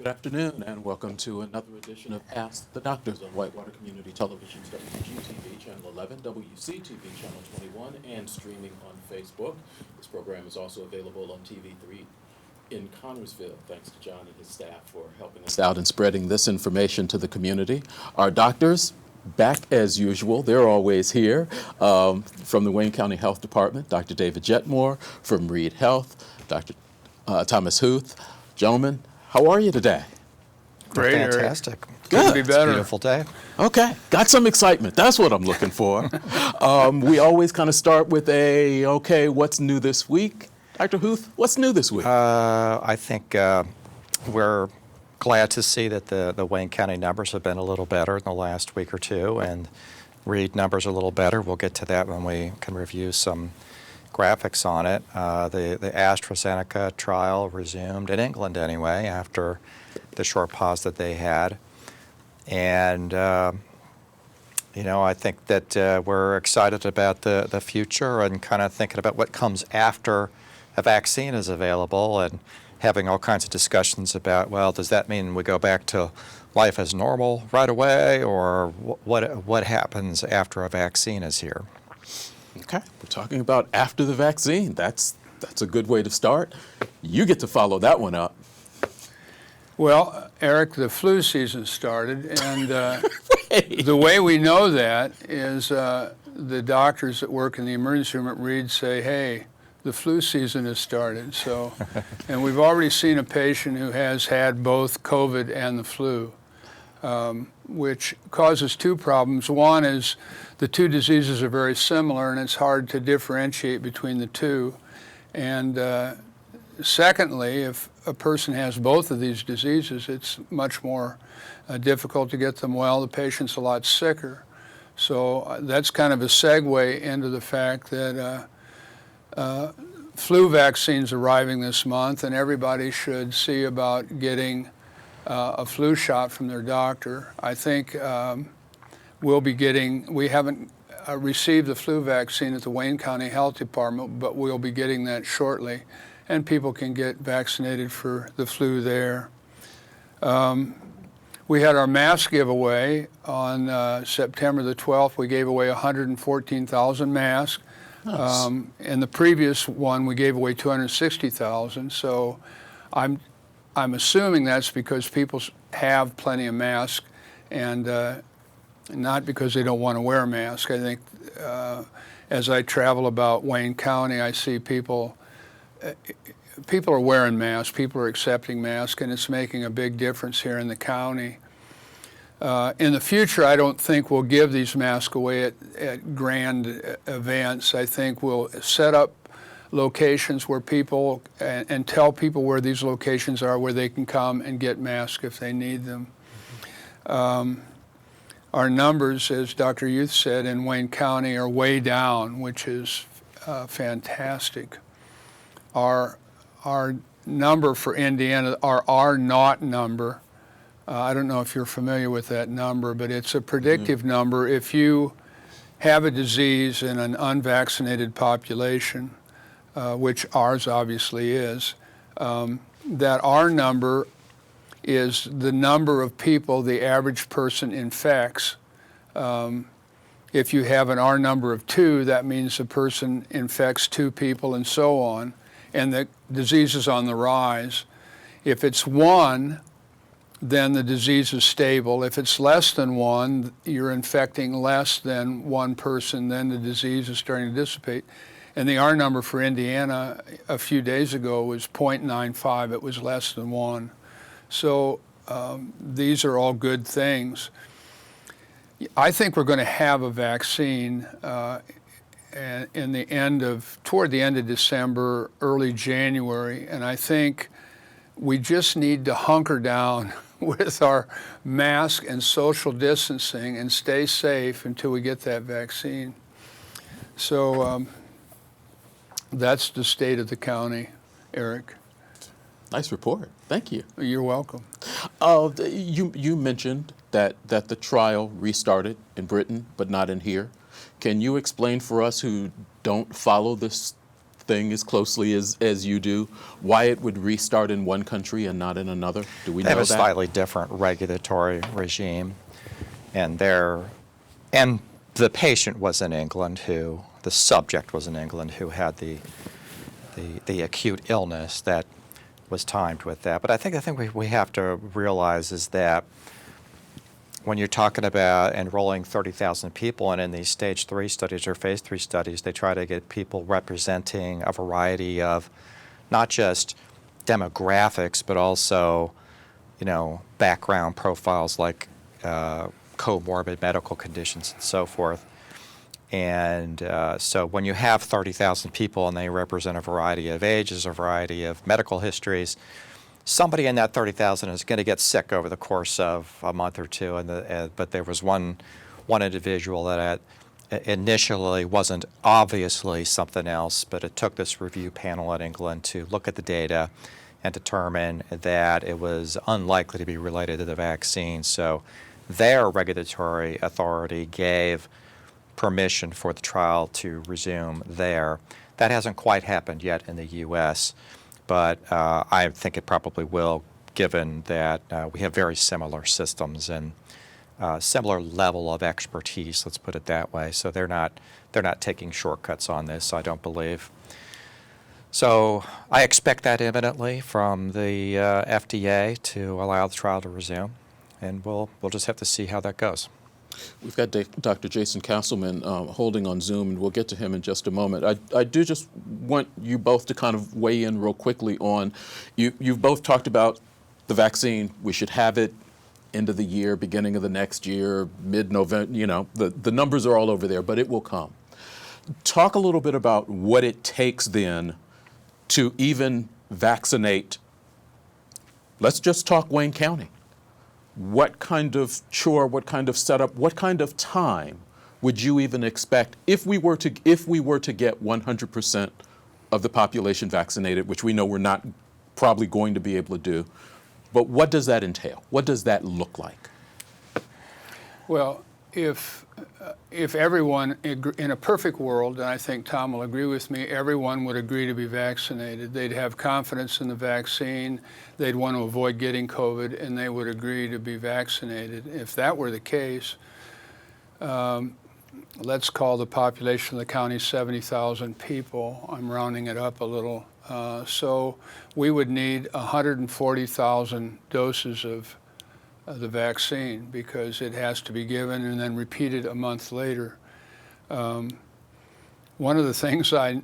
Good afternoon, and welcome to another edition of Ask the Doctors on Whitewater Community Television's WCTV Channel 11, WCTV Channel 21, and streaming on Facebook. This program is also available on TV3 in Connersville. Thanks to John and his staff for helping us out and spreading this information to the community. Our doctors, back as usual. They're always here. From the Wayne County Health Department, Dr. David Jetmore. From Reed Health, Dr. Thomas Huth. Gentlemen, how are you today? Great, Fantastic. Good. Couldn't be better. Beautiful day. Okay, got some excitement. That's what I'm looking for. We always kind of start with okay, what's new this week? Dr. Huth, what's new this week? I think we're glad to see that the Wayne County numbers have been a little better in the last week or two, and Reed numbers are a little better. We'll get to that when we can review some graphics on it. The AstraZeneca trial resumed, in England anyway, after the short pause that they had. And, I think that we're excited about the future and kind of thinking about what comes after a vaccine is available and having all kinds of discussions about, well, does that mean we go back to life as normal right away, or what happens after a vaccine is here? Okay, we're talking about after the vaccine. That's a good way to start. You get to follow that one up. Well, Eric, the flu season started, and the way we know that is the doctors that work in the emergency room at Reed say, hey, the flu season has started. So, and we've already seen a patient who has had both COVID and the flu, which causes two problems. One is the two diseases are very similar, and it's hard to differentiate between the two. And secondly, if a person has both of these diseases, it's much more difficult to get them well. The patient's a lot sicker. So that's kind of a segue into the fact that flu vaccine's arriving this month, and everybody should see about getting a flu shot from their doctor. I think we haven't received the flu vaccine at the Wayne County Health Department, but we'll be getting that shortly, and people can get vaccinated for the flu there. We had our mask giveaway on September the 12th. We gave away 114,000 masks. Nice. In the previous one, we gave away 260,000. So I'm assuming that's because people have plenty of masks, and not because they don't want to wear a mask. I think as I travel about Wayne County, I see people are wearing masks, people are accepting masks, and it's making a big difference here in the county. In the future, I don't think we'll give these masks away at grand events. I think we'll set up locations where people, and tell people where these locations are, where they can come and get masks if they need them. Our numbers, as Dr. Youth said, in Wayne County are way down, which is fantastic. Our number for Indiana, our R0 number, I don't know if you're familiar with that number, but it's a predictive number. If you have a disease in an unvaccinated population, which ours obviously is, that R number is the number of people the average person infects. If you have an R number of 2, that means the person infects 2 people and so on, and the disease is on the rise. If it's 1, then the disease is stable. If it's less than 1, you're infecting less than 1 person, then the disease is starting to dissipate. And the R number for Indiana a few days ago was 0.95. It was less than 1. So these are all good things. I think we're going to have a vaccine toward the end of December, early January, and I think we just need to hunker down with our mask and social distancing and stay safe until we get that vaccine. So that's the state of the county, Eric. Nice report. Thank you. You're welcome. You mentioned that the trial restarted in Britain, but not in here. Can you explain for us who don't follow this thing as closely as you do, why it would restart in one country and not in another? Do we They know have a that? slightly different regulatory regime, and the patient was in England the subject was in England who had the acute illness that was timed with that. But I think we have to realize is that when you're talking about enrolling 30,000 people, and in these stage 3 studies or phase 3 studies, they try to get people representing a variety of not just demographics, but also, background profiles like comorbid medical conditions and so forth. And so when you have 30,000 people and they represent a variety of ages, a variety of medical histories, somebody in that 30,000 is going to get sick over the course of a month or two. But there was one individual that initially wasn't obviously something else, but it took this review panel in England to look at the data and determine that it was unlikely to be related to the vaccine. So their regulatory authority gave permission for the trial to resume there. That hasn't quite happened yet in the U.S., but I think it probably will, given that we have very similar systems and similar level of expertise, let's put it that way. So they're not taking shortcuts on this, I don't believe. So I expect that imminently from the FDA to allow the trial to resume, and we'll just have to see how that goes. We've got Dr. Jason Castleman holding on Zoom, and we'll get to him in just a moment. I do just want you both to kind of weigh in real quickly on, you've both talked about the vaccine. We should have it end of the year, beginning of the next year, mid-November, the numbers are all over there, but it will come. Talk a little bit about what it takes then to even vaccinate. Let's just talk Wayne County. What kind of chore, what kind of setup, what kind of time would you even expect if we were to get 100% of the population vaccinated, which we know we're not probably going to be able to do, but what does that entail? What does that look like? Well, if everyone, in a perfect world, and I think Tom will agree with me, everyone would agree to be vaccinated. They'd have confidence in the vaccine, they'd want to avoid getting COVID, and they would agree to be vaccinated. If that were the case, let's call the population of the county 70,000 people. I'm rounding it up a little. So we would need 140,000 doses of the vaccine, because it has to be given and then repeated a month later. One of the things I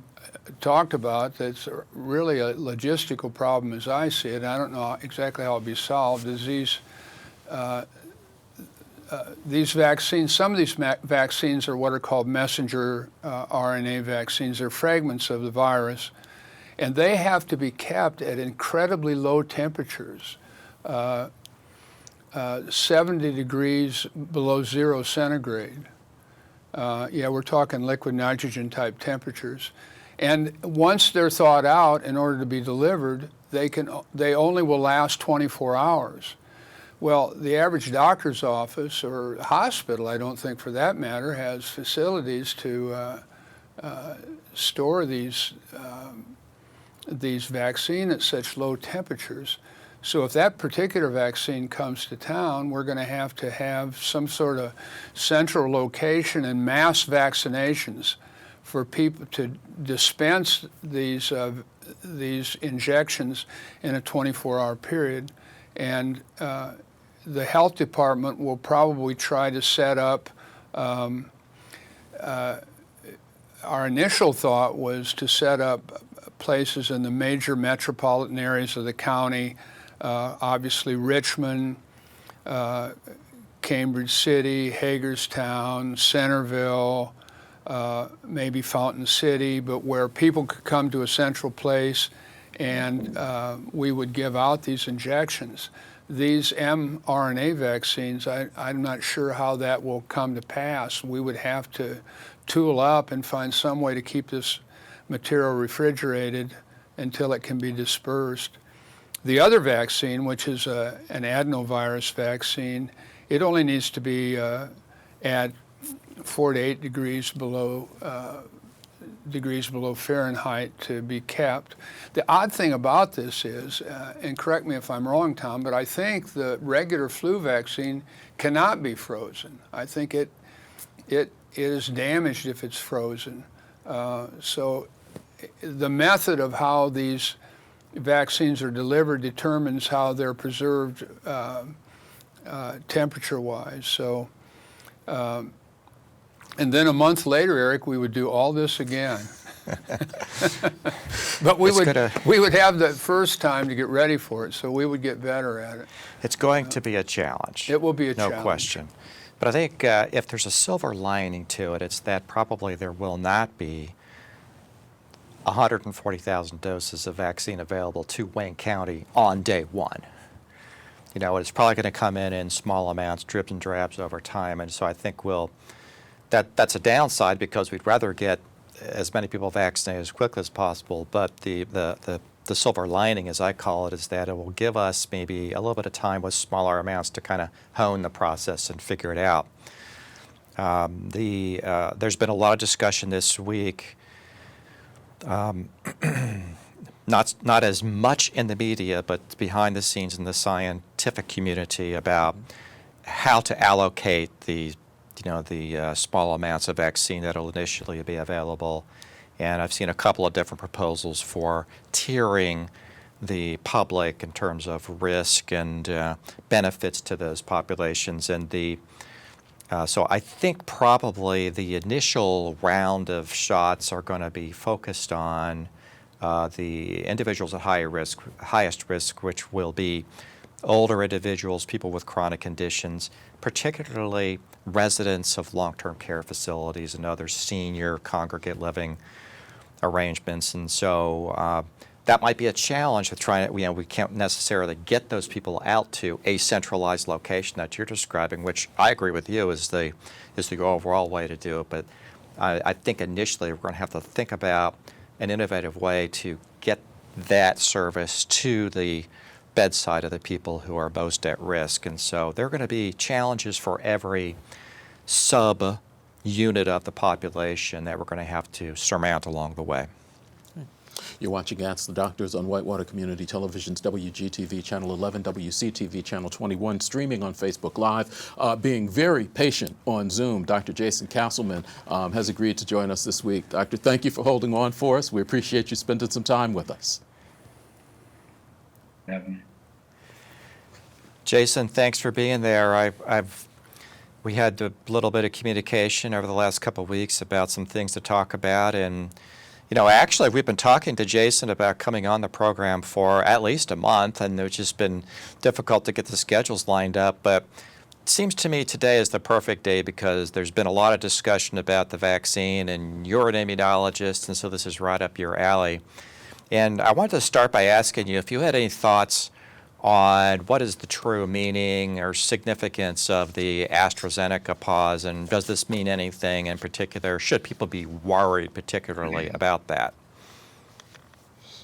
talked about that's really a logistical problem as I see it, and I don't know exactly how it'll be solved, is these vaccines, some of these vaccines are what are called messenger RNA vaccines. They're fragments of the virus, and they have to be kept at incredibly low temperatures. 70 degrees below 0 centigrade. Yeah, we're talking liquid nitrogen type temperatures. And once they're thawed out in order to be delivered, they only will last 24 hours. Well, the average doctor's office or hospital, I don't think for that matter, has facilities to store these vaccines at such low temperatures. So if that particular vaccine comes to town, we're going to have some sort of central location and mass vaccinations for people to dispense these injections in a 24-hour period. And the health department will probably try to set up, our initial thought was to set up places in the major metropolitan areas of the county, obviously Richmond, Cambridge City, Hagerstown, Centerville, maybe Fountain City, but where people could come to a central place and we would give out these injections. These mRNA vaccines, I'm not sure how that will come to pass. We would have to tool up and find some way to keep this material refrigerated until it can be dispersed. The other vaccine, which is an Adenovirus Vaccine, it only needs to be at 4 to 8 degrees below degrees below Fahrenheit to be kept. The odd thing about this is, and correct me if I'm wrong, Tom, but I think the regular flu vaccine cannot be frozen. I think it is damaged if it's frozen. So the method of how these vaccines are delivered determines how they're preserved temperature-wise. So, and then a month later, Eric, we would do all this again. But we would have the first time to get ready for it, so we would get better at it. It's going to be a challenge. It will be a no challenge. question. But I think if there's a silver lining to it, it's that probably there will not be 140,000 doses of vaccine available to Wayne County on day one. You know, it's probably going to come in small amounts, dribs and drabs over time, and so I think that's a downside because we'd rather get as many people vaccinated as quickly as possible. But the silver lining, as I call it, is that it will give us maybe a little bit of time with smaller amounts to kind of hone the process and figure it out. There's been a lot of discussion this week. Not as much in the media, but behind the scenes in the scientific community about how to allocate the small amounts of vaccine that will initially be available. And I've seen a couple of different proposals for tiering the public in terms of risk and benefits to those populations. And so I think probably the initial round of shots are going to be focused on the individuals at highest risk, which will be older individuals, people with chronic conditions, particularly residents of long-term care facilities and other senior congregate living arrangements. And so that might be a challenge with trying to, we can't necessarily get those people out to a centralized location that you're describing, which I agree with you is the overall way to do it. But I think initially we're going to have to think about an innovative way to get that service to the bedside of the people who are most at risk. And so there are going to be challenges for every sub-unit of the population that we're going to have to surmount along the way. You're watching Ask the Doctors on Whitewater Community Television's WGTV Channel 11, WCTV Channel 21, streaming on Facebook Live. Being very patient on Zoom, Dr. Jason Castleman has agreed to join us this week. Doctor, thank you for holding on for us. We appreciate you spending some time with us. Jason, thanks for being there. We had a little bit of communication over the last couple of weeks about some things to talk about, and actually we've been talking to Jason about coming on the program for at least a month, and it's just been difficult to get the schedules lined up. But it seems to me today is the perfect day because there's been a lot of discussion about the vaccine, and you're an immunologist, and so this is right up your alley. And I wanted to start by asking you if you had any thoughts on what is the true meaning or significance of the AstraZeneca pause, and does this mean anything in particular? Should people be worried particularly about that?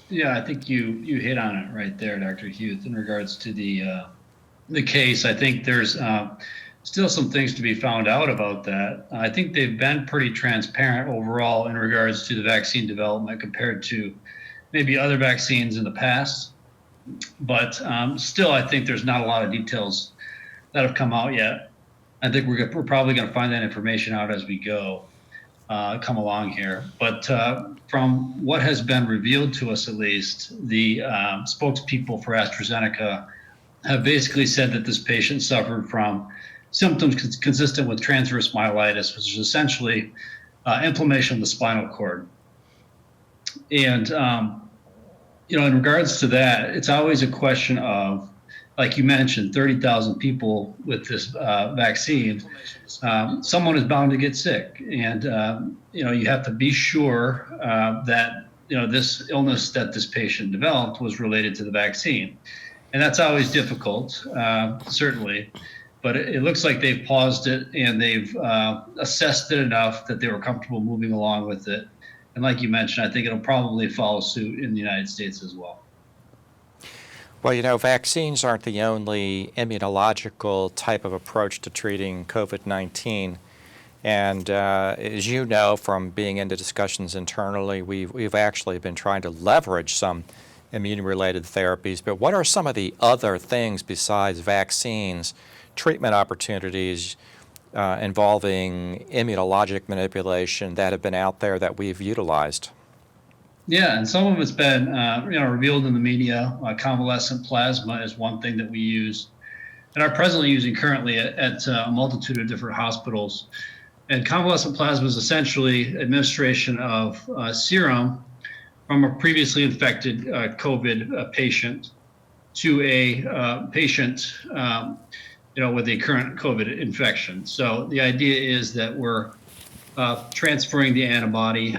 Yeah, I think you hit on it right there, Dr. Hughes, in regards to the case. I think there's still some things to be found out about that. I think they've been pretty transparent overall in regards to the vaccine development compared to maybe other vaccines in the past. But still, I think there's not a lot of details that have come out yet. I think we're probably going to find that information out as we go, come along here. But from what has been revealed to us, at least, the spokespeople for AstraZeneca have basically said that this patient suffered from symptoms consistent with transverse myelitis, which is essentially inflammation of the spinal cord. And in regards to that, it's always a question of, like you mentioned, 30,000 people with this vaccine. Someone is bound to get sick, and you have to be sure that this illness that this patient developed was related to the vaccine, and that's always difficult, certainly. But it looks like they've paused it and they've assessed it enough that they were comfortable moving along with it. And like you mentioned, I think it'll probably follow suit in the United States as well. Well, vaccines aren't the only immunological type of approach to treating COVID-19. And as you know from being into discussions internally, we've actually been trying to leverage some immune-related therapies. But what are some of the other things besides vaccines, treatment opportunities involving immunologic manipulation that have been out there that we've utilized? Yeah, and some of it's been revealed in the media. Convalescent plasma is one thing that we use and are presently using currently at a multitude of different hospitals. And convalescent plasma is essentially administration of serum from a previously infected COVID patient to a patient with a current COVID infection. So the idea is that we're transferring the antibody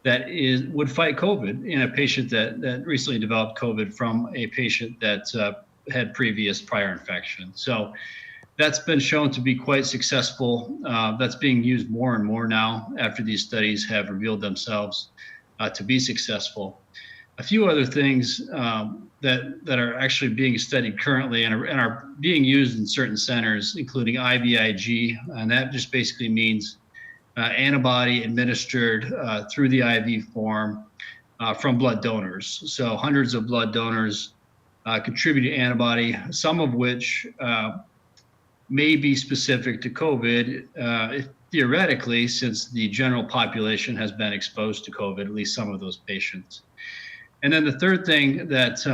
that would fight COVID in a patient that recently developed COVID from a patient that had previous prior infection. So that's been shown to be quite successful. That's being used more and more now after these studies have revealed themselves to be successful. A few other things that are actually being studied currently and are being used in certain centers, including IVIG, and that just basically means antibody administered through the IV form from blood donors. So hundreds of blood donors contribute antibody, some of which may be specific to COVID, theoretically, since the general population has been exposed to COVID, at least some of those patients. And then the third thing that's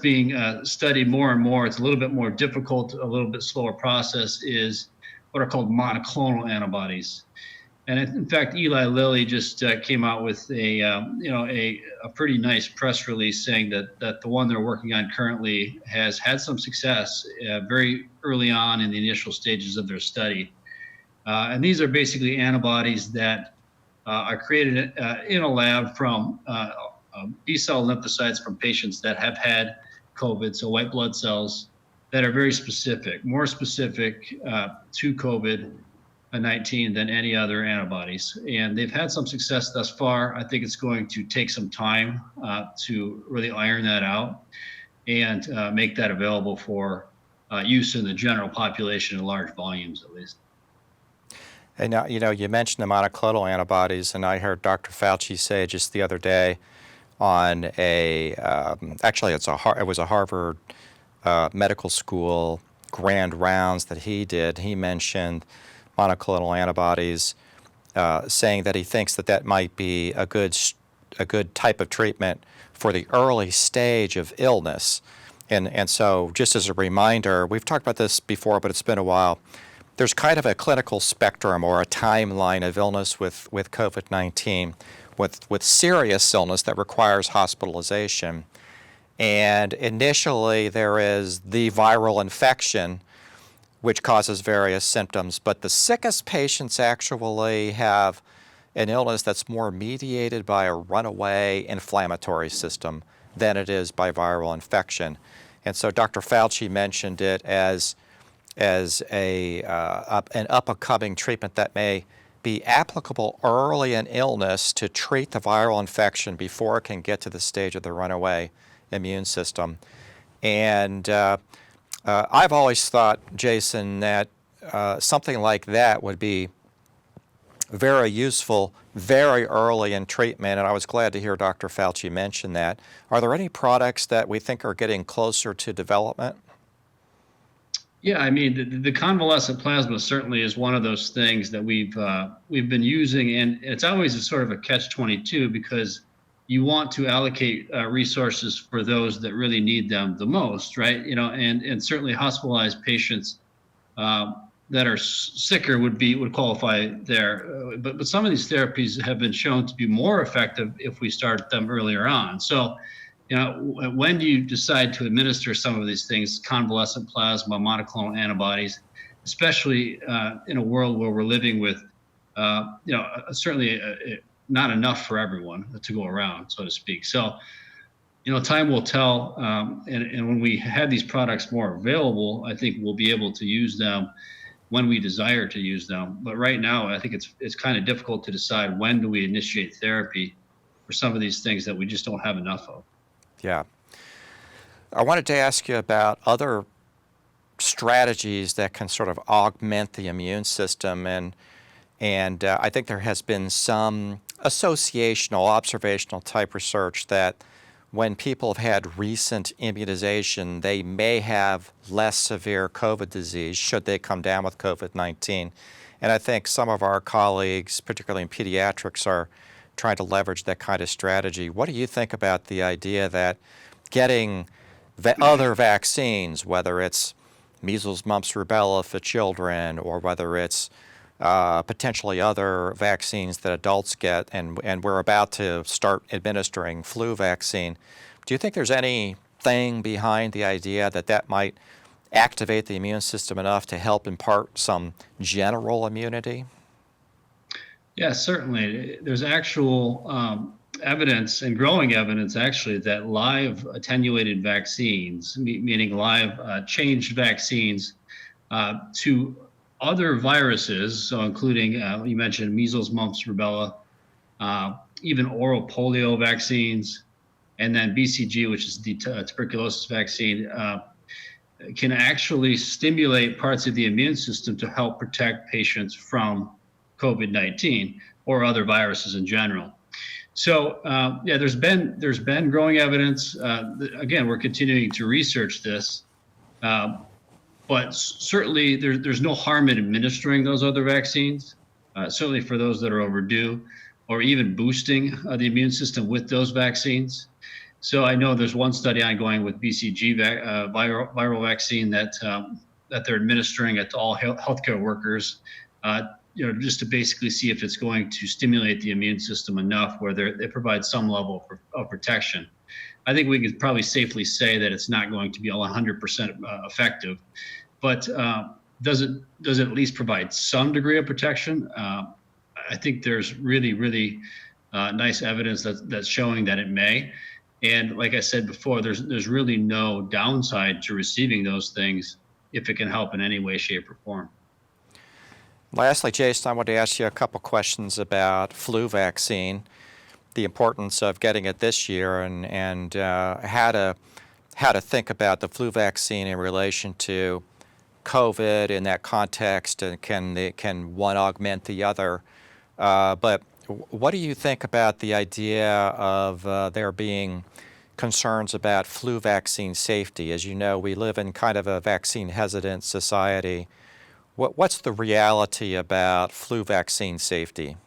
being studied more and more, it's a little bit more difficult, a little bit slower process, is what are called monoclonal antibodies. And in fact, Eli Lilly just came out with a pretty nice press release saying that the one they're working on currently has had some success very early on in the initial stages of their study. And these are basically antibodies that are created in a lab from B-cell lymphocytes from patients that have had COVID, so white blood cells that are very specific, more specific to COVID-19 than any other antibodies. And they've had some success thus far. I think it's going to take some time to really iron that out and make that available for use in the general population in large volumes, at least. And now, you mentioned the monoclonal antibodies, and I heard Dr. Fauci say just the other day on actually it was a Harvard Medical School grand rounds that he did. He mentioned monoclonal antibodies, saying that he thinks that might be a good type of treatment for the early stage of illness. And so just as a reminder, we've talked about this before, but it's been a while. There's kind of a clinical spectrum or a timeline of illness with COVID-19, with serious illness that requires hospitalization. And initially there is the viral infection, which causes various symptoms, but the sickest patients actually have an illness that's more mediated by a runaway inflammatory system than it is by viral infection. And so Dr. Fauci mentioned it as an up-and-coming treatment that may be applicable early in illness to treat the viral infection before it can get to the stage of the runaway immune system. And I've always thought, Jason, that something like that would be very useful very early in treatment, and I was glad to hear Dr. Fauci mention that. Are there any products that we think are getting closer to development? Yeah, I mean, the convalescent plasma certainly is one of those things that we've been using, and it's always a sort of a catch-22 because you want to allocate resources for those that really need them the most, right? And certainly hospitalized patients that are sicker would qualify there. But some of these therapies have been shown to be more effective if we start them earlier on. So, when do you decide to administer some of these things, convalescent plasma, monoclonal antibodies, especially in a world where we're living with, certainly not enough for everyone to go around, so to speak. So, time will tell. And when we have these products more available, I think we'll be able to use them when we desire to use them. But right now, I think it's kind of difficult to decide when do we initiate therapy for some of these things that we just don't have enough of. Yeah. I wanted to ask you about other strategies that can sort of augment the immune system, and I think there has been some associational, observational type research that when people have had recent immunization, they may have less severe COVID disease should they come down with COVID-19. And I think some of our colleagues, particularly in pediatrics, are trying to leverage that kind of strategy. What do you think about the idea that getting other vaccines, whether it's measles, mumps, rubella for children, or whether it's potentially other vaccines that adults get, and we're about to start administering flu vaccine. Do you think there's anything behind the idea that that might activate the immune system enough to help impart some general immunity? Yeah, certainly. There's actual evidence and growing evidence actually that live attenuated vaccines, meaning live changed vaccines to other viruses, so including, you mentioned measles, mumps, rubella, even oral polio vaccines, and then BCG, which is the tuberculosis vaccine, can actually stimulate parts of the immune system to help protect patients from COVID-19 or other viruses in general. So yeah, there's been growing evidence. Again, we're continuing to research this. But certainly there's no harm in administering those other vaccines, certainly for those that are overdue, or even boosting the immune system with those vaccines. So I know there's one study ongoing with Bcg Viral Vaccine that they're administering it to all healthcare workers, just to basically see if it's going to stimulate the immune system enough where they provide some level of protection. I think we could probably safely say that it's not going to be 100% effective, but does it at least provide some degree of protection? I think there's really nice evidence that's showing that it may. And like I said before, there's really no downside to receiving those things if it can help in any way, shape, or form. Lastly, Jason, I want to ask you a couple questions about flu vaccine, the importance of getting it this year, and how to think about the flu vaccine in relation to COVID in that context, and can one augment the other? But what do you think about the idea of there being concerns about flu vaccine safety? As you know, we live in kind of a vaccine hesitant society. What's the reality about flu vaccine safety?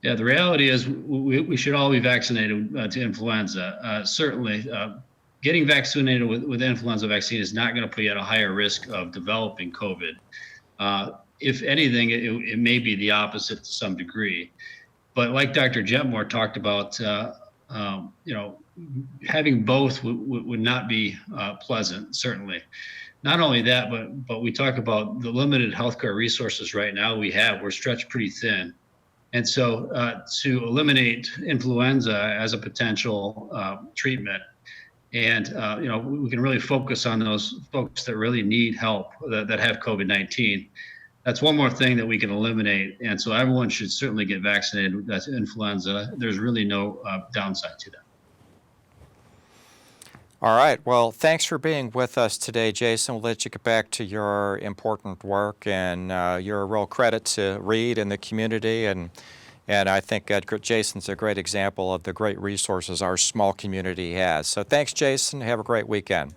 Yeah, the reality is we should all be vaccinated to influenza. Certainly, getting vaccinated with influenza vaccine is not going to put you at a higher risk of developing COVID. If anything, it may be the opposite to some degree. But like Dr. Jetmore talked about, having both would not be pleasant, certainly. Not only that, but we talk about the limited healthcare resources right now we're stretched pretty thin. And so to eliminate influenza as a potential treatment, and we can really focus on those folks that really need help that have COVID-19. That's one more thing that we can eliminate. And so everyone should certainly get vaccinated. That's influenza. There's really no downside to that. All right. Well, thanks for being with us today, Jason. We'll let you get back to your important work, and you're a real credit to Reed and the community. And I think Jason's a great example of the great resources our small community has. So thanks, Jason. Have a great weekend.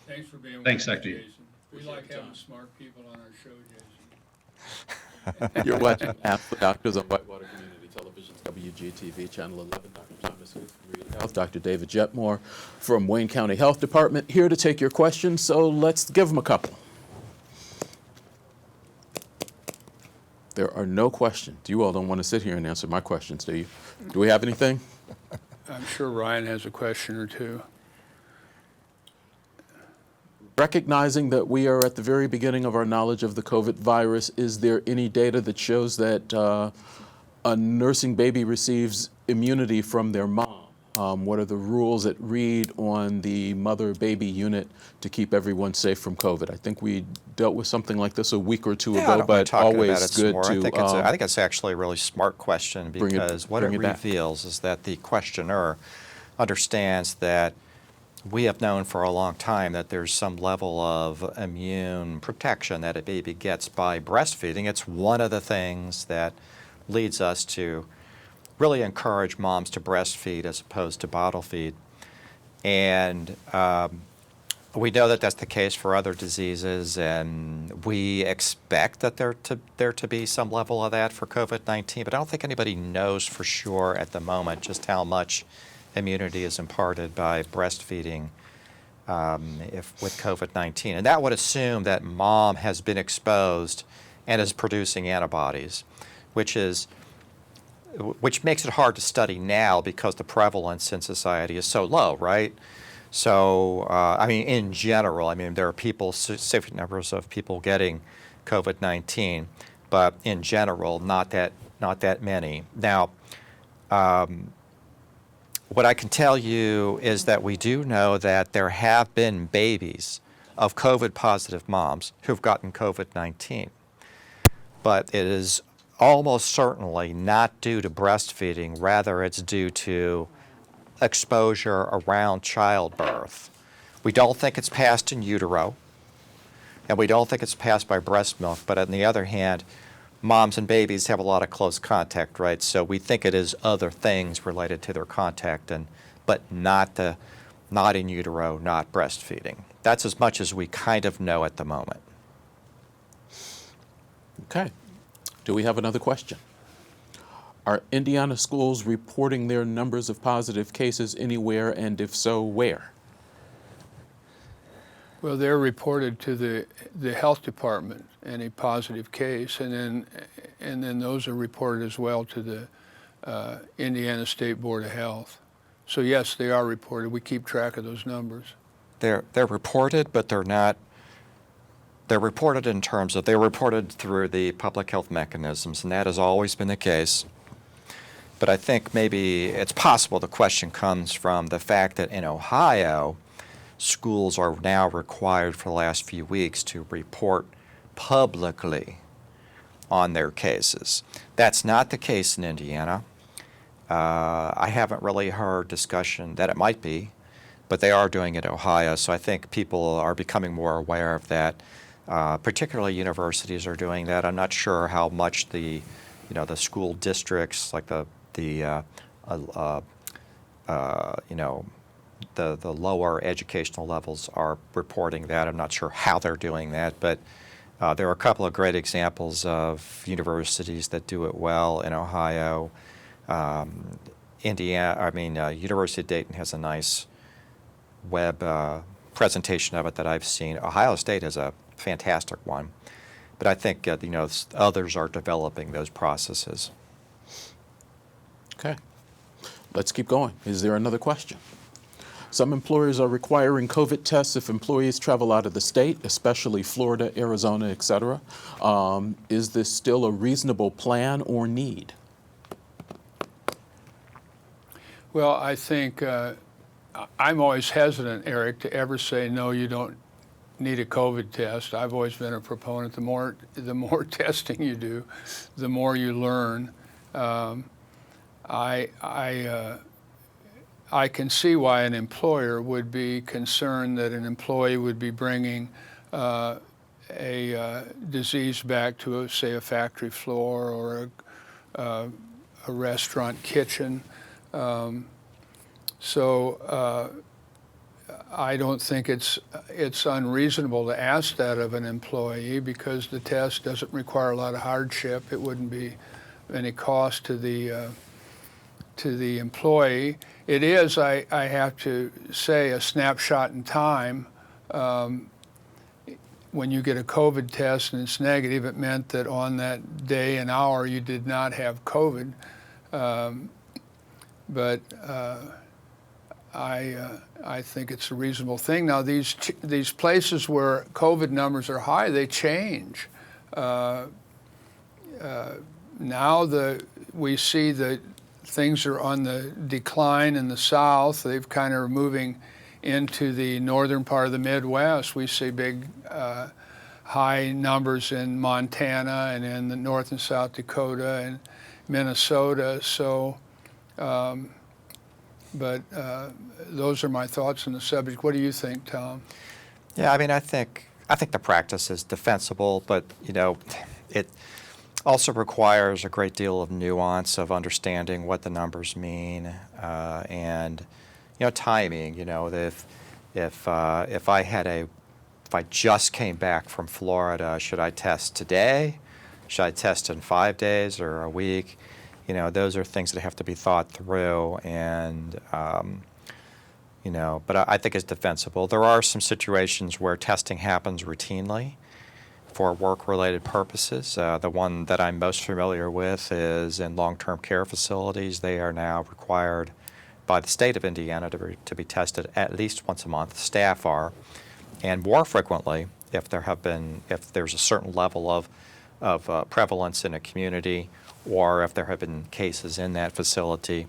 Thanks for being Thanks, with us, Dr. Jason. We like having smart people on our show, Jason. You're watching Ask the Doctors on Whitewater Community Television's WCTV, Channel 11. Dr. Thomas Huth from Reed Health, Dr. David Jetmore from Wayne County Health Department, here to take your questions, so let's give them a couple. There are no questions. You all don't want to sit here and answer my questions, do you? Do we have anything? I'm sure Ryan has a question or two. Recognizing that we are at the very beginning of our knowledge of the COVID virus, is there any data that shows that a nursing baby receives immunity from their mom? What are the rules at Reed on the mother-baby unit to keep everyone safe from COVID? I think we dealt with something like this a week or two ago, but always good to... I think it's actually a really smart question, because what it reveals is that the questioner understands that we have known for a long time that there's some level of immune protection that a baby gets by breastfeeding. It's one of the things that leads us to really encourage moms to breastfeed as opposed to bottle feed. And we know that that's the case for other diseases, and we expect that there to be some level of that for COVID-19, but I don't think anybody knows for sure at the moment just how much immunity is imparted by breastfeeding with COVID-19. And that would assume that mom has been exposed and is producing antibodies, which makes it hard to study now because the prevalence in society is so low, right? So, I mean, in general, I mean, there are significant numbers of people getting COVID-19, but in general, not that many. Now, what I can tell you is that we do know that there have been babies of COVID-positive moms who've gotten COVID-19, but it is almost certainly not due to breastfeeding. Rather, it's due to exposure around childbirth. We don't think it's passed in utero, and we don't think it's passed by breast milk, but on the other hand, moms and babies have a lot of close contact, right? So we think it is other things related to their contact, but not in utero, not breastfeeding. That's as much as we kind of know at the moment. Okay. Do we have another question? Are Indiana schools reporting their numbers of positive cases anywhere, and if so, where? Well, they're reported to the health department, any positive case, and then those are reported as well to the Indiana State Board of Health. So yes, they are reported. We keep track of those numbers. They're reported, but they're not. They're reported in terms of, they're reported through the public health mechanisms, and that has always been the case. But I think maybe it's possible the question comes from the fact that in Ohio, schools are now required for the last few weeks to report publicly on their cases. That's not the case in Indiana. I haven't really heard discussion that it might be, but they are doing it in Ohio, so I think people are becoming more aware of that. Particularly universities are doing that. I'm not sure how much the school districts, like the lower educational levels are reporting that. I'm not sure how they're doing that, but there are a couple of great examples of universities that do it well in Ohio. University of Dayton has a nice web presentation of it that I've seen. Ohio State has a fantastic one, but I think others are developing those processes. Okay. Let's keep going. Is there another question? Some employers are requiring COVID tests if employees travel out of the state, especially Florida, Arizona, et cetera. Is this still a reasonable plan or need? Well, I think I'm always hesitant, Eric, to ever say, no, you don't need a COVID test. I've always been a proponent. The more testing you do, the more you learn. I can see why an employer would be concerned that an employee would be bringing a disease back to, say, a factory floor or a restaurant kitchen. I don't think it's unreasonable to ask that of an employee because the test doesn't require a lot of hardship. It wouldn't be any cost to the employee. It is, I have to say, a snapshot in time. When you get a COVID test and it's negative, it meant that on that day and hour you did not have COVID. But I think it's a reasonable thing. Now, these places where COVID numbers are high, they change. Now we see that things are on the decline in the South. They've kind of moving into the northern part of the Midwest. We see big high numbers in Montana and in the North and South Dakota and Minnesota. So But those are my thoughts on the subject. What do you think, Tom? Yeah, I mean, I think the practice is defensible, but it also requires a great deal of nuance of understanding what the numbers mean and timing. If I just came back from Florida, should I test today? Should I test in 5 days or a week? Those are things that have to be thought through, and but I think it's defensible. There are some situations where testing happens routinely for work-related purposes. The one that I'm most familiar with is in long-term care facilities. They are now required by the state of Indiana to be tested at least once a month. Staff are, and more frequently if there's a certain level of prevalence in a community, or if there have been cases in that facility.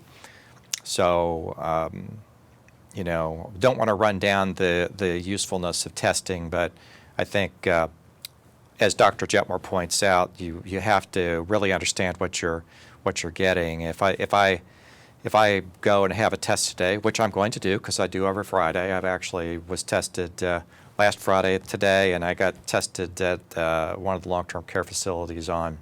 So, don't want to run down the usefulness of testing, but I think, as Dr. Jetmore points out, you have to really understand what you're getting. If I go and have a test today, which I'm going to do because I do every Friday, I've actually was tested last Friday today, and I got tested at one of the long-term care facilities on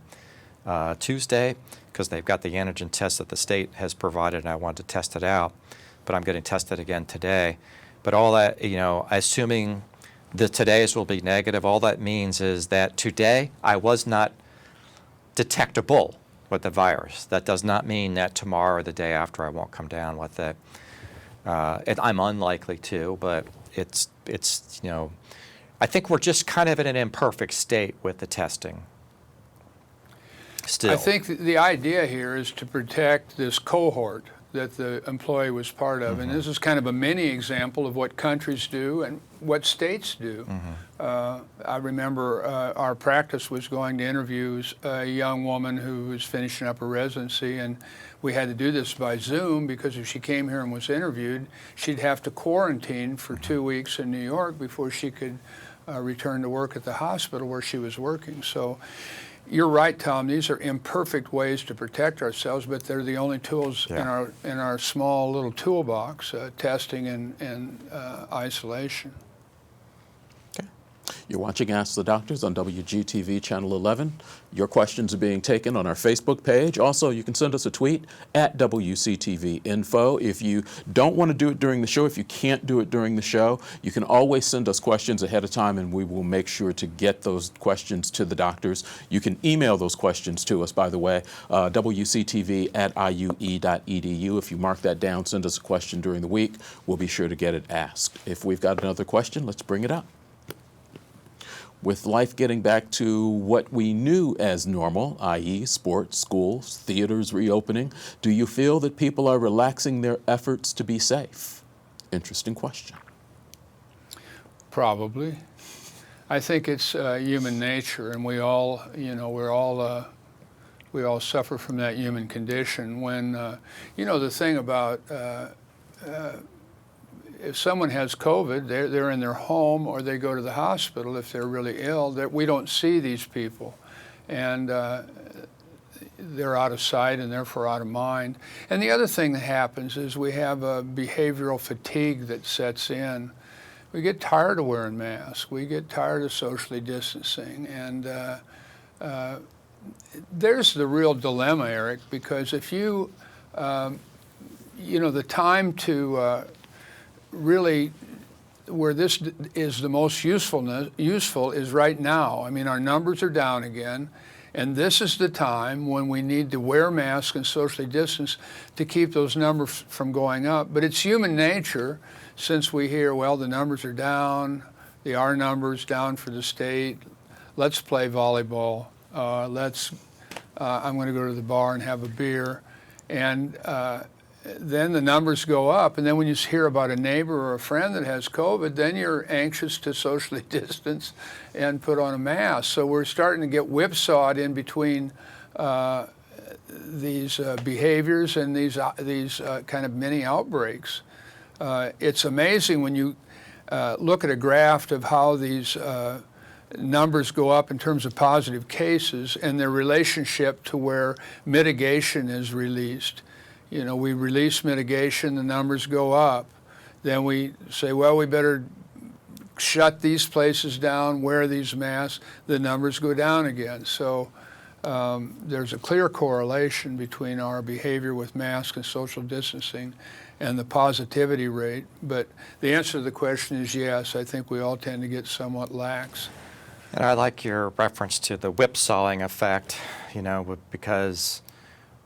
Tuesday because they've got the antigen test that the state has provided, and I wanted to test it out. But I'm getting tested again today. But all that, assuming the today's will be negative, all that means is that today I was not detectable with the virus. That does not mean that tomorrow or the day after I won't come down with it. I'm unlikely to, but it's I think we're just kind of in an imperfect state with the testing. Still. I think the idea here is to protect this cohort that the employee was part of. And this is kind of a mini example of what countries do and what states do. I remember our practice was going to interview a young woman who was finishing up her residency, and we had to do this by Zoom because if she came here and was interviewed, she'd have to quarantine for 2 weeks in New York before she could return to work at the hospital where she was working. So you're right, Tom. These are imperfect ways to protect ourselves, but they're the only tools in our small little toolbox: testing and isolation. You're watching Ask the Doctors on WGTV Channel 11. Your questions are being taken on our Facebook page. Also, you can send us a tweet at WCTV Info. If you don't want to do it during the show, if you can't do it during the show, you can always send us questions ahead of time, and we will make sure to get those questions to the doctors. You can email those questions to us, by the way, WCTV@iue.edu. If you mark that down, send us a question during the week. We'll be sure to get it asked. If we've got another question, let's bring it up. With life getting back to what we knew as normal, i.e. sports, schools, theaters reopening, do you feel that people are relaxing their efforts to be safe? Interesting question. Probably. I think it's human nature, and we all, we all suffer from that human condition. When, the thing about if someone has COVID, they're in their home or they go to the hospital if they're really ill, that we don't see these people. And they're out of sight and therefore out of mind. And the other thing that happens is we have a behavioral fatigue that sets in. We get tired of wearing masks. We get tired of socially distancing. And there's the real dilemma, Eric, because if you, the time to really where this is the most useful is right now. I mean, our numbers are down again, and this is the time when we need to wear masks and socially distance to keep those numbers from going up. But it's human nature, since we hear, well, the numbers are down, the R numbers down for the state, let's play volleyball, I'm going to go to the bar and have a beer, and then the numbers go up, and then when you hear about a neighbor or a friend that has COVID, then you're anxious to socially distance and put on a mask. So we're starting to get whipsawed in between these behaviors and these kind of mini outbreaks. It's amazing when you look at a graph of how these numbers go up in terms of positive cases and their relationship to where mitigation is released. You know, we release mitigation, the numbers go up. Then we say, well, we better shut these places down, wear these masks, the numbers go down again. So there's a clear correlation between our behavior with masks and social distancing and the positivity rate. But the answer to the question is yes, I think we all tend to get somewhat lax. And I like your reference to the whipsawing effect, you know, because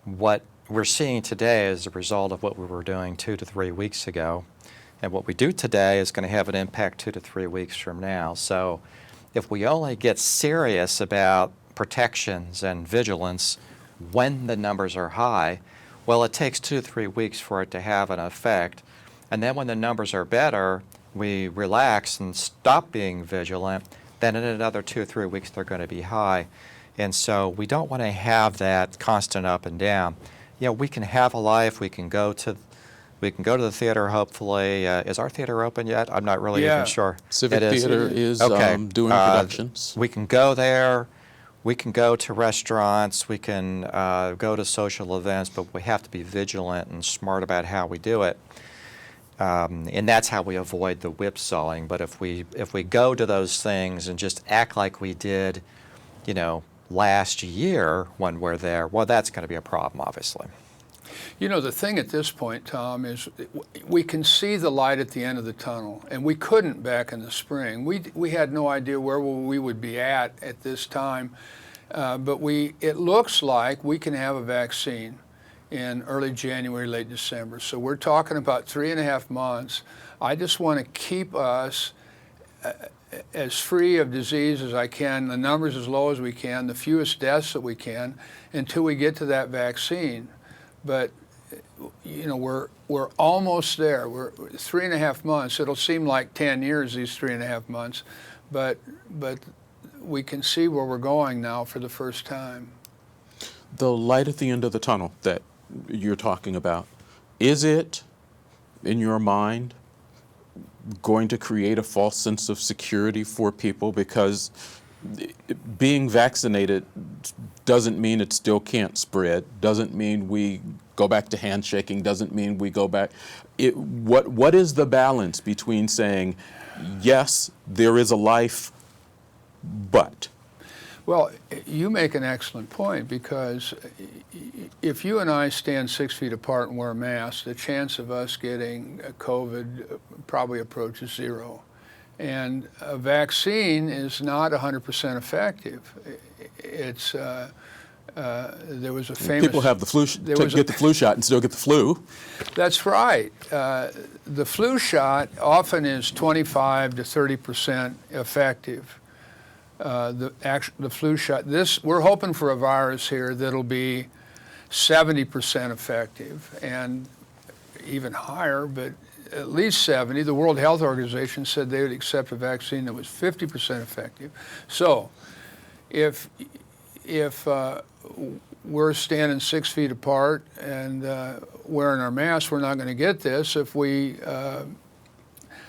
what we're seeing today is a result of what we were doing 2 to 3 weeks ago. And what we do today is going to have an impact 2 to 3 weeks from now. So if we only get serious about protections and vigilance when the numbers are high, well, it takes 2 to 3 weeks for it to have an effect. And then when the numbers are better, we relax and stop being vigilant. Then in another 2 or 3 weeks, they're going to be high. And so we don't want to have that constant up and down. You know, we can have a life. We can go to the theater, hopefully. Is our theater open yet? I'm not really even sure. Civic Theater is okay. Doing productions. We can go there. We can go to restaurants. We can go to social events, but we have to be vigilant and smart about how we do it. And that's how we avoid the whipsawing. But if we go to those things and just act like we did, you know, last year when we're there, well, that's going to be a problem, obviously. You know, the thing at this point, Tom, is we can see the light at the end of the tunnel, and we couldn't back in the spring. We had no idea where we would be at this time, but it looks like we can have a vaccine in early January, late December. So we're talking about 3.5 months. I just want to keep us as free of disease as I can, the numbers as low as we can, the fewest deaths that we can, until we get to that vaccine. But you know, we're almost there. We're 3.5 months. It'll seem like 10 years, these 3.5 months, but we can see where we're going now for the first time. The light at the end of the tunnel that you're talking about, is it, in your mind, going to create a false sense of security for people? Because being vaccinated doesn't mean it still can't spread, doesn't mean we go back to handshaking, doesn't mean we go back. What is the balance between saying, yes, there is a life, but? Well, you make an excellent point, because if you and I stand 6 feet apart and wear masks, the chance of us getting COVID probably approaches zero. And a vaccine is not 100% effective. It's there was a famous. People have the flu. Get the flu shot and still get the flu. That's right. The flu shot often is 25 to 30% effective. The flu shot. We're hoping for a virus here that'll be 70% effective, and even higher, but at least 70. The World Health Organization said they would accept a vaccine that was 50% effective. So, if we're standing 6 feet apart and wearing our masks, we're not going to get this. If we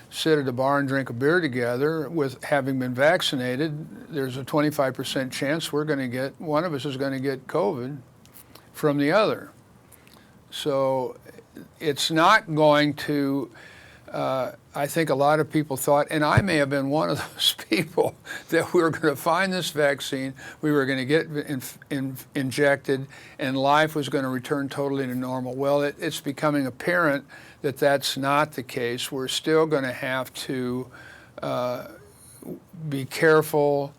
sit at a bar and drink a beer together with having been vaccinated, there's a 25% chance one of us is going to get COVID from the other. So it's not going to, I think a lot of people thought, and I may have been one of those people, that we were going to find this vaccine, we were going to get injected, and life was going to return totally to normal. Well, it's becoming apparent that that's not the case. We're still going to have to be careful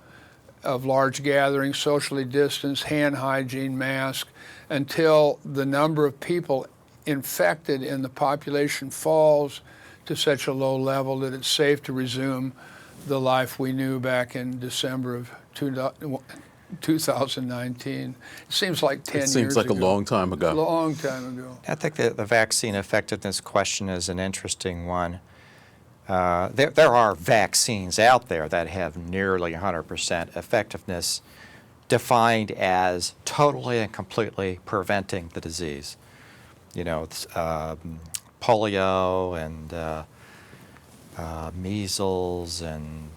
of large gatherings, socially distanced, hand hygiene, mask, until the number of people infected in the population falls to such a low level that it's safe to resume the life we knew back in December of 2019. It seems like 10 years ago. It seems like a long time ago. A long time ago. I think that the vaccine effectiveness question is an interesting one. There are vaccines out there that have nearly 100% effectiveness, defined as totally and completely preventing the disease. You know, it's, polio and measles and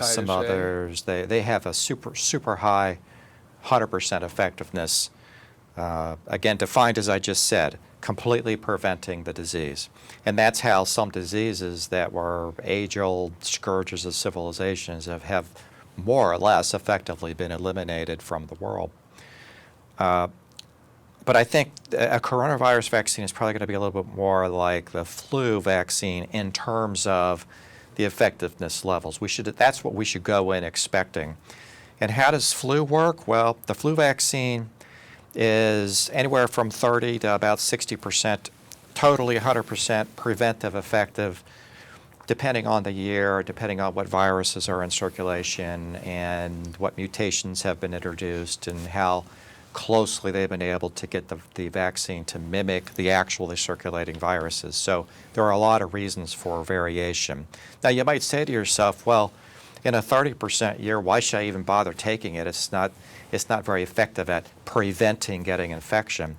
some others. They have a super high 100% effectiveness. Again, defined as I just said, completely preventing the disease. And that's how some diseases that were age-old scourges of civilizations have more or less effectively been eliminated from the world. But I think a coronavirus vaccine is probably going to be a little bit more like the flu vaccine in terms of the effectiveness levels. That's what we should go in expecting. And how does flu work? Well, the flu vaccine is anywhere from 30 to about 60%, totally 100% preventive effective, depending on the year, depending on what viruses are in circulation and what mutations have been introduced and how closely they've been able to get the vaccine to mimic the actually circulating viruses. So there are a lot of reasons for variation. Now you might say to yourself, well, in a 30% year, why should I even bother taking it? It's not very effective at preventing getting infection.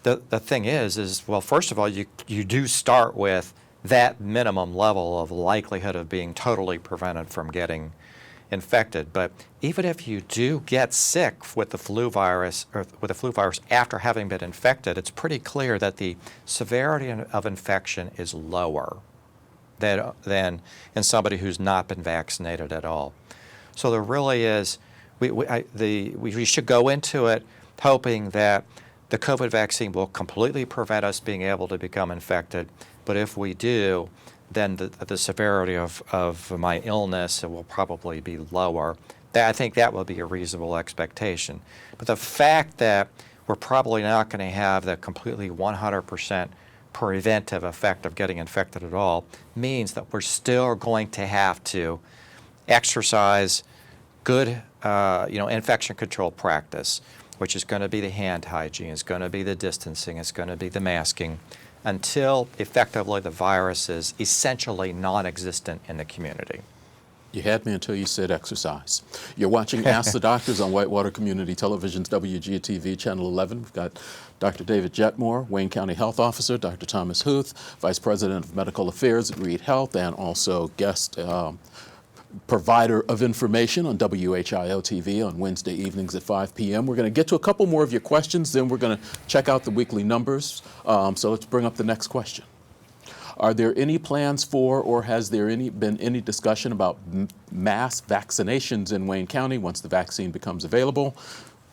The thing is well, first of all, you do start with that minimum level of likelihood of being totally prevented from getting infected. But even if you do get sick with the flu virus after having been infected, it's pretty clear that the severity of infection is lower than in somebody who's not been vaccinated at all. So there really is, we should go into it hoping that the COVID vaccine will completely prevent us being able to become infected. But if we do, then the severity of my illness will probably be lower. I think that will be a reasonable expectation. But the fact that we're probably not going to have the completely 100% preventive effect of getting infected at all means that we're still going to have to exercise good infection control practice, which is going to be the hand hygiene, it's going to be the distancing, it's going to be the masking, until effectively the virus is essentially non-existent in the community. You had me until you said exercise. You're watching Ask the Doctors on Whitewater Community Television's WCTV Channel 11. We've got Dr. David Jetmore, Wayne County Health Officer, Dr. Thomas Huth, Vice President of Medical Affairs at Reed Health, and also guest provider of information on WHIO TV on Wednesday evenings at 5 p.m. We're going to get to a couple more of your questions, then we're going to check out the weekly numbers. So let's bring up the next question. Are there any plans for, or has there been any discussion about mass vaccinations in Wayne County once the vaccine becomes available?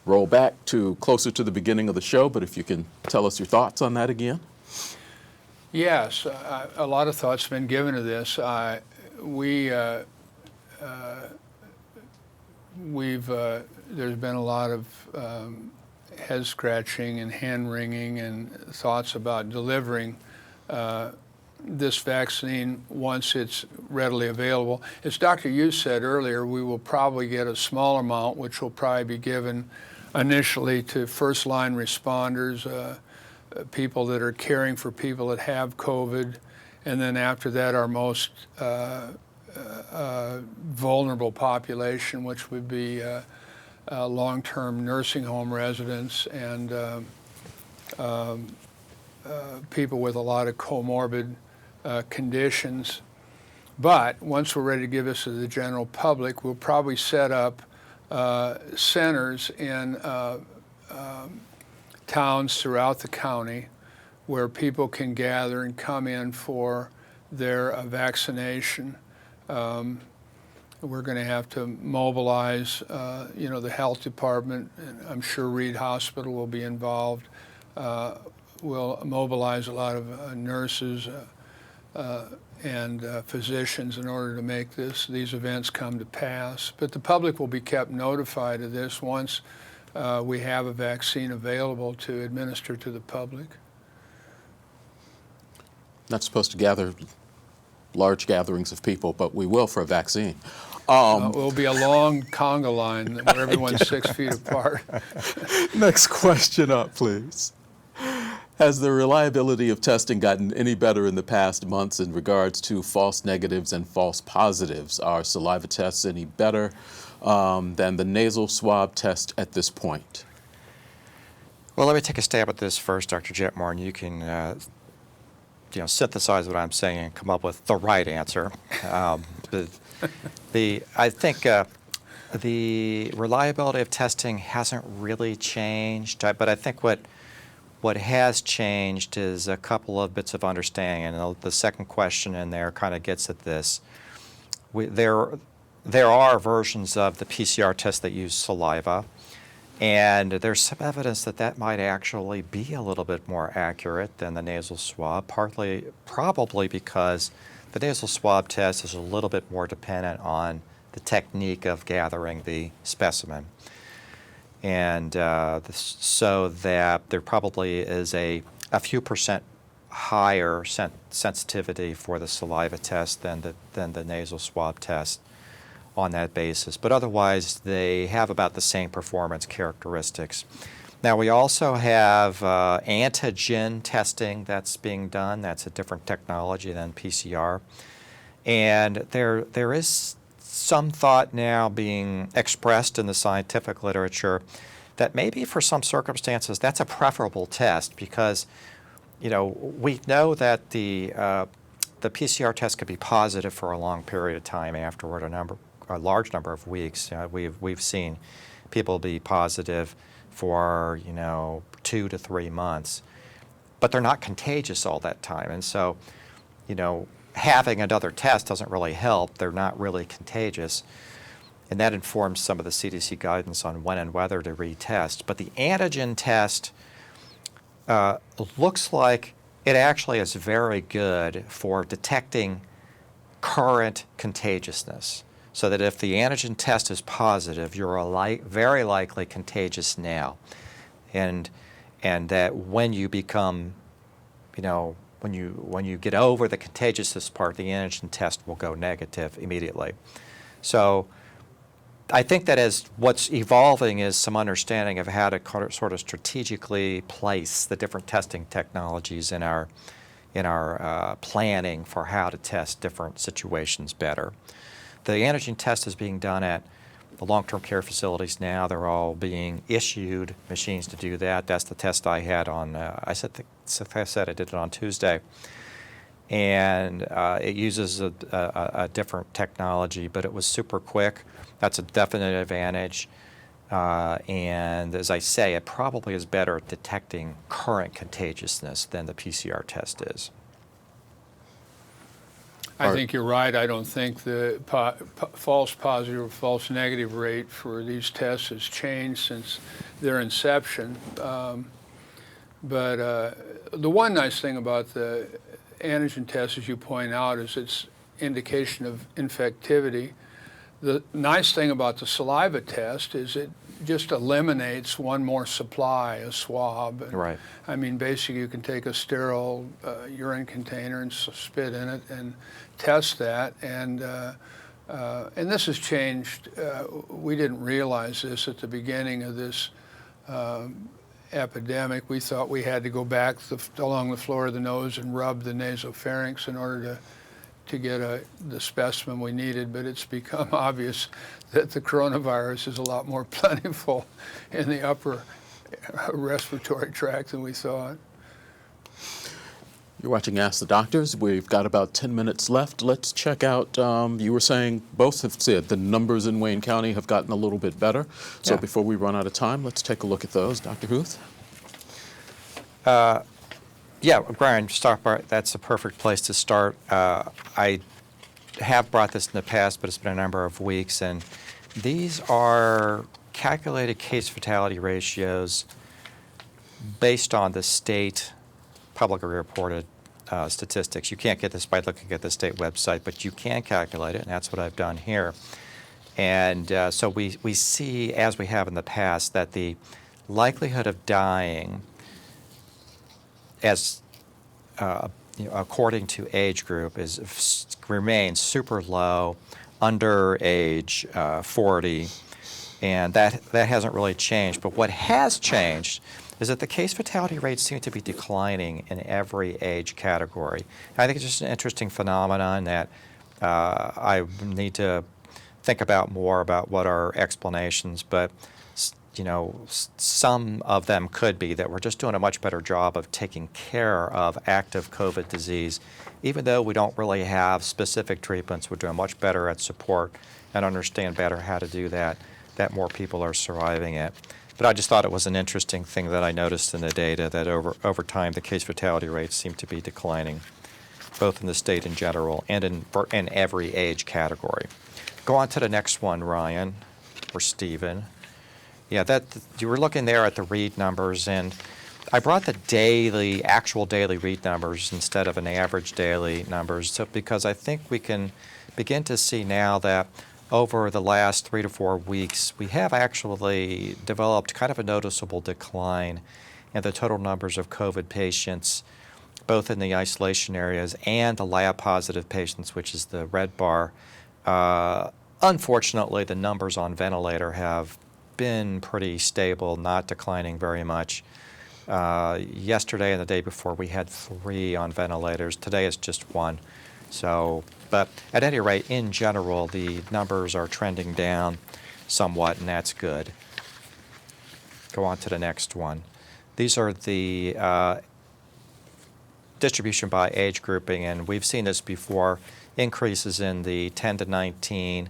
Roll back to closer to the beginning of the show, but if you can tell us your thoughts on that again. Yes, a lot of thought's been given to this. There's been a lot of head scratching and hand wringing and thoughts about delivering this vaccine once it's readily available. As Dr. Hughes said earlier, we will probably get a small amount, which will probably be given initially to first-line responders, people that are caring for people that have COVID, and then after that our most vulnerable population, which would be long-term nursing home residents and people with a lot of comorbid conditions. But once we're ready to give this to the general public, we'll probably set up centers in towns throughout the county where people can gather and come in for their vaccination. We're going to have to mobilize, the health department, and I'm sure Reed Hospital will be involved. We'll mobilize a lot of nurses and physicians in order to make these events come to pass. But the public will be kept notified of this once we have a vaccine available to administer to the public. Not supposed to gather large gatherings of people, but we will for a vaccine. It will be a long conga line where everyone's 6 feet apart. Next question up, please. Has the reliability of testing gotten any better in the past months in regards to false negatives and false positives? Are saliva tests any better than the nasal swab test at this point? Well, let me take a stab at this first, Dr. Jetmore, and you can synthesize what I'm saying and come up with the right answer. I think the reliability of testing hasn't really changed, but I think what What has changed is a couple of bits of understanding, and the second question in there kind of gets at this. There are versions of the PCR test that use saliva, and there's some evidence that that might actually be a little bit more accurate than the nasal swab, probably because the nasal swab test is a little bit more dependent on the technique of gathering the specimen. And so that there probably is a few percent higher sensitivity for the saliva test than the nasal swab test on that basis. But otherwise, they have about the same performance characteristics. Now, we also have antigen testing that's being done. That's a different technology than PCR. And there is some thought now being expressed in the scientific literature that maybe for some circumstances that's a preferable test because, we know that the PCR test could be positive for a long period of time afterward, a large number of weeks. We've seen people be positive for 2 to 3 months, but they're not contagious all that time, and so having another test doesn't really help. They're not really contagious, and that informs some of the CDC guidance on when and whether to retest. But the antigen test looks like it actually is very good for detecting current contagiousness, so that if the antigen test is positive, you're very likely contagious now, and that when you become, when you get over the contagiousness part, the antigen test will go negative immediately. So I think that as what's evolving is some understanding of how to sort of strategically place the different testing technologies in our planning for how to test different situations better. The antigen test is being done at the long-term care facilities now. They're all being issued machines to do that. That's the test I had on, I said I did it on Tuesday. And it uses a different technology, but it was super quick. That's a definite advantage. And as I say, it probably is better at detecting current contagiousness than the PCR test is. I think you're right. I don't think the false positive or false negative rate for these tests has changed since their inception. But the one nice thing about the antigen test, as you point out, is its indication of infectivity. The nice thing about the saliva test is it just eliminates one more supply, a swab. And, right. I mean, basically you can take a sterile urine container and spit in it and test that. And this has changed. We didn't realize this at the beginning of this epidemic. We thought we had to go back along the floor of the nose and rub the nasopharynx in order to get the specimen we needed, but it's become obvious that the coronavirus is a lot more plentiful in the upper respiratory tract than we thought. You're watching Ask the Doctors. We've got about 10 minutes left. Let's check out, you were saying, both have said the numbers in Wayne County have gotten a little bit better. So Yeah. before we run out of time, let's take a look at those. Dr. Huth? Yeah, Brian, that's a perfect place to start. I have brought this in the past, but it's been a number of weeks, and these are calculated case fatality ratios based on the state publicly reported statistics. You can't get this by looking at the state website, but you can calculate it, and that's what I've done here. And so we see, as we have in the past, that the likelihood of dying as according to age group remains super low, under age 40, and that hasn't really changed. But what has changed is that the case fatality rates seem to be declining in every age category. And I think it's just an interesting phenomenon that I need to think about more about what are explanations, but some of them could be that we're just doing a much better job of taking care of active COVID disease. Even though we don't really have specific treatments, we're doing much better at support and understand better how to do that more people are surviving it. But I just thought it was an interesting thing that I noticed in the data that over time the case fatality rates seem to be declining, both in the state in general and in every age category. Go on to the next one, Ryan, or Stephen. Yeah, you were looking there at the read numbers, and I brought the actual daily read numbers instead of an average daily numbers, because I think we can begin to see now that over the last 3 to 4 weeks, we have actually developed kind of a noticeable decline in the total numbers of COVID patients, both in the isolation areas and the lab positive patients, which is the red bar. Unfortunately, the numbers on ventilator have been pretty stable, not declining very much. Yesterday and the day before, we had 3 on ventilators. Today it's just 1. So, but at any rate, in general, the numbers are trending down somewhat, and that's good. Go on to the next one. These are the distribution by age grouping, and we've seen this before. Increases in the 10 to 19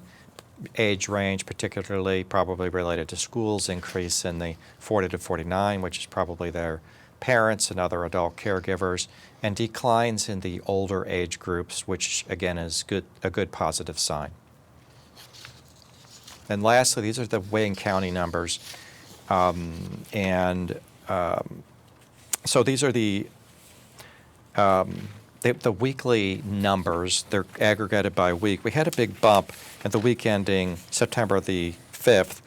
age range, particularly probably related to schools, increase in the 40 to 49, which is probably their parents and other adult caregivers, and declines in the older age groups, which again is a good positive sign. And lastly, these are the Wayne County numbers. So these are the weekly numbers. They're aggregated by week. We had a big bump at the week ending September the 5th,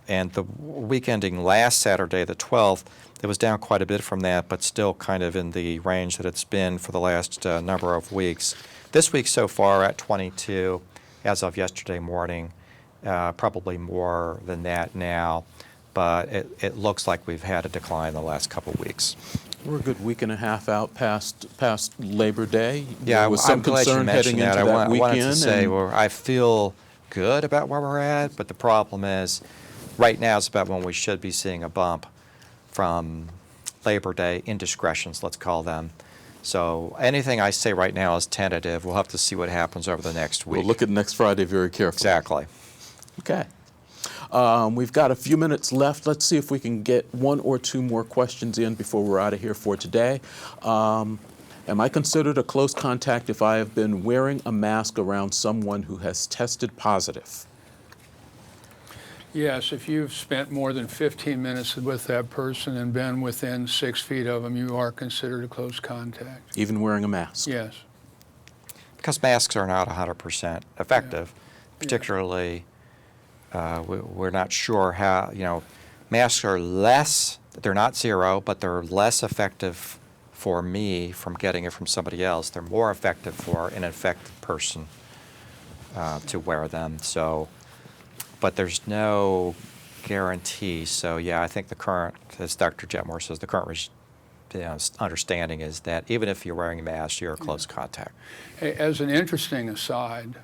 and the week ending last Saturday, the 12th, it was down quite a bit from that, but still kind of in the range that it's been for the last number of weeks. This week so far at 22 as of yesterday morning, probably more than that now, but it looks like we've had a decline the last couple of weeks. We're a good week and a half out past Labor Day. Yeah, there was some I'm glad concern you mentioned heading that. into that I weekend. wanted to say, well, I feel good about where we're at, but the problem is right now is about when we should be seeing a bump from Labor Day indiscretions, let's call them. So anything I say right now is tentative. We'll have to see what happens over the next week. We'll look at next Friday very carefully. Exactly. Okay. We've got a few minutes left. Let's see if we can get 1 or 2 more questions in before we're out of here for today. Am I considered a close contact if I have been wearing a mask around someone who has tested positive? Yes, if you've spent more than 15 minutes with that person and been within 6 feet of them, you are considered a close contact. Even wearing a mask? Yes. Because masks are not 100% effective, particularly we're not sure how, masks are less, they're not 0, but they're less effective for me from getting it from somebody else. They're more effective for an infected person to wear them. So, but there's no guarantee. So yeah, I think the current, as Dr. Jetmore says, the current understanding is that even if you're wearing a mask, you're a close contact. Hey, as an interesting aside,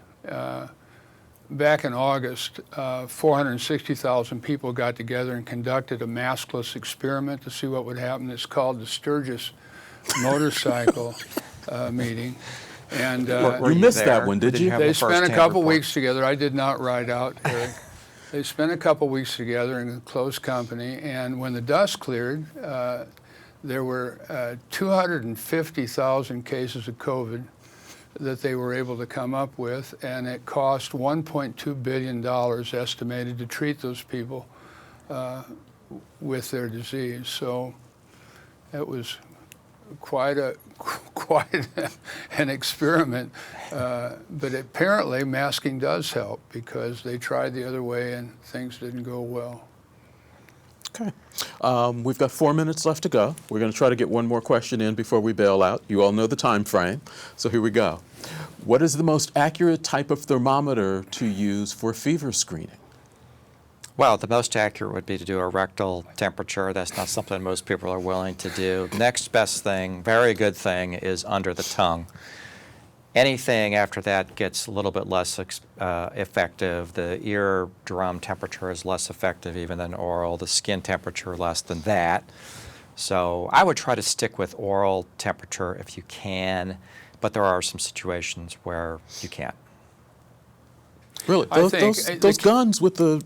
back in August, 460,000 people got together and conducted a maskless experiment to see what would happen. It's called the Sturgis Motorcycle meeting. And you missed that one, did you? They spent a couple weeks together. I did not ride out, Eric. They spent a couple weeks together in close company, and when the dust cleared, there were 250,000 cases of COVID that they were able to come up with, and it cost $1.2 billion estimated to treat those people with their disease. So it was quite an experiment, but apparently masking does help because they tried the other way and things didn't go well. Okay. We've got 4 minutes left to go. We're going to try to get one more question in before we bail out. You all know the time frame, so here we go. What is the most accurate type of thermometer to use for fever screening? Well, the most accurate would be to do a rectal temperature. That's not something most people are willing to do. Next best thing, very good thing, is under the tongue. Anything after that gets a little bit less effective. The eardrum temperature is less effective even than oral. The skin temperature less than that. So I would try to stick with oral temperature if you can, but there are some situations where you can't. Really? I Those think guns with the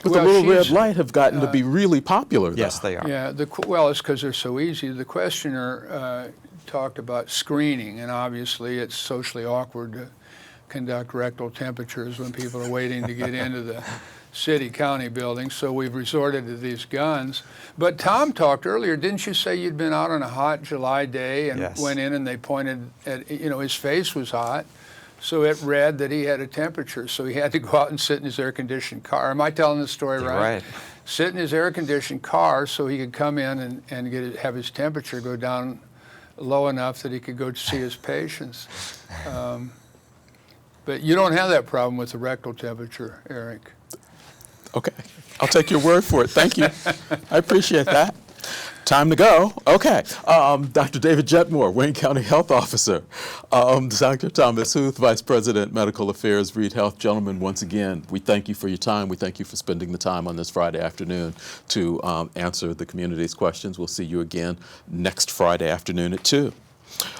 But Well, the little red she's- light have gotten to be really popular, though. Yes, they are. Yeah, well, it's because they're so easy. The questioner talked about screening, and obviously it's socially awkward to conduct rectal temperatures when people are waiting to get into the city county buildings, so we've resorted to these guns. But Tom talked earlier, didn't you say you'd been out on a hot July day and Yes. went in and they pointed at, his face was hot, so it read that he had a temperature, so he had to go out and sit in his air-conditioned car. Am I telling this story You're right? right. Sit in his air-conditioned car so he could come in and have his temperature go down low enough that he could go see his patients. But you don't have that problem with the rectal temperature, Eric. Okay, I'll take your word for it. Thank you. I appreciate that. Time to go. Okay, Dr. David Jetmore, Wayne County Health Officer. Dr. Thomas Huth, Vice President, Medical Affairs, Reed Health. Gentlemen, once again, we thank you for your time. We thank you for spending the time on this Friday afternoon to answer the community's questions. We'll see you again next Friday afternoon at 2.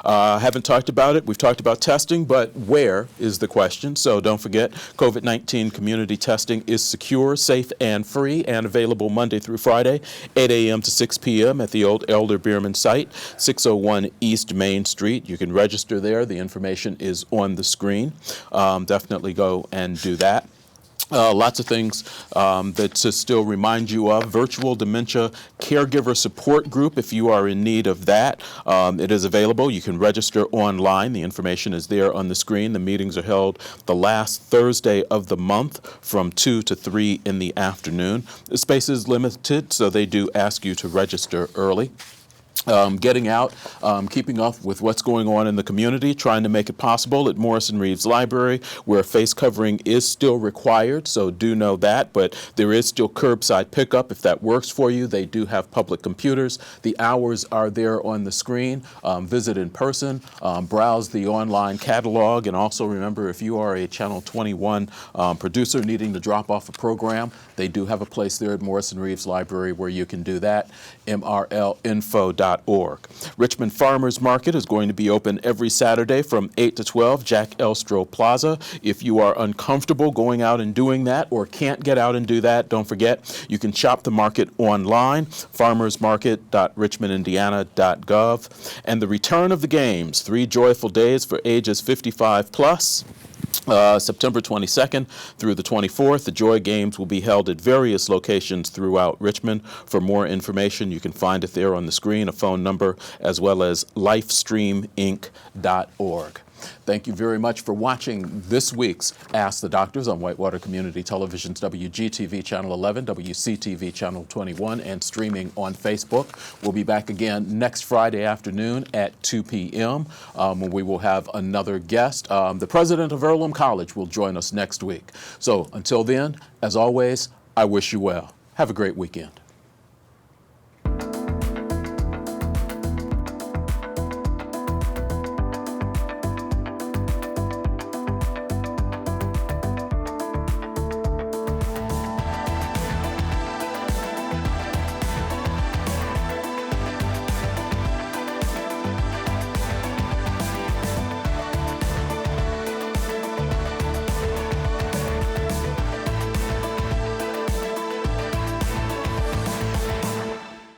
Haven't talked about it. We've talked about testing, but where is the question? So don't forget, COVID-19 community testing is secure, safe, and free, and available Monday through Friday, 8 a.m. to 6 p.m. at the old Elder Bierman site, 601 East Main Street. You can register there. The information is on the screen. Definitely go and do that. Lots of things that to still remind you of. Virtual Dementia Caregiver Support Group, if you are in need of that. It is available. You can register online. The information is there on the screen. The meetings are held the last Thursday of the month from 2 to 3 in the afternoon. The space is limited, so they do ask you to register early. Getting out, keeping up with what's going on in the community, trying to make it possible at Morrison Reeves Library, where face covering is still required, so do know that, but there is still curbside pickup if that works for you. They do have public computers. The hours are there on the screen. Visit in person, browse the online catalog, and also remember, if you are a Channel 21 producer needing to drop off a program, they do have a place there at Morrison Reeves Library where you can do that, mrlinfo.org. Richmond Farmers Market is going to be open every Saturday from 8 to 12, Jack Elstro Plaza. If you are uncomfortable going out and doing that or can't get out and do that, don't forget, you can shop the market online, farmersmarket.richmondindiana.gov. And the return of the games, 3 joyful days for ages 55 plus. September 22nd through the 24th, the Joy Games will be held at various locations throughout Richmond. For more information, you can find it there on the screen, a phone number, as well as lifestreaminc.org. Thank you very much for watching this week's Ask the Doctors on Whitewater Community Television's WGTV Channel 11, WCTV Channel 21, and streaming on Facebook. We'll be back again next Friday afternoon at 2 p.m. When we will have another guest. The president of Earlham College will join us next week. So until then, as always, I wish you well. Have a great weekend.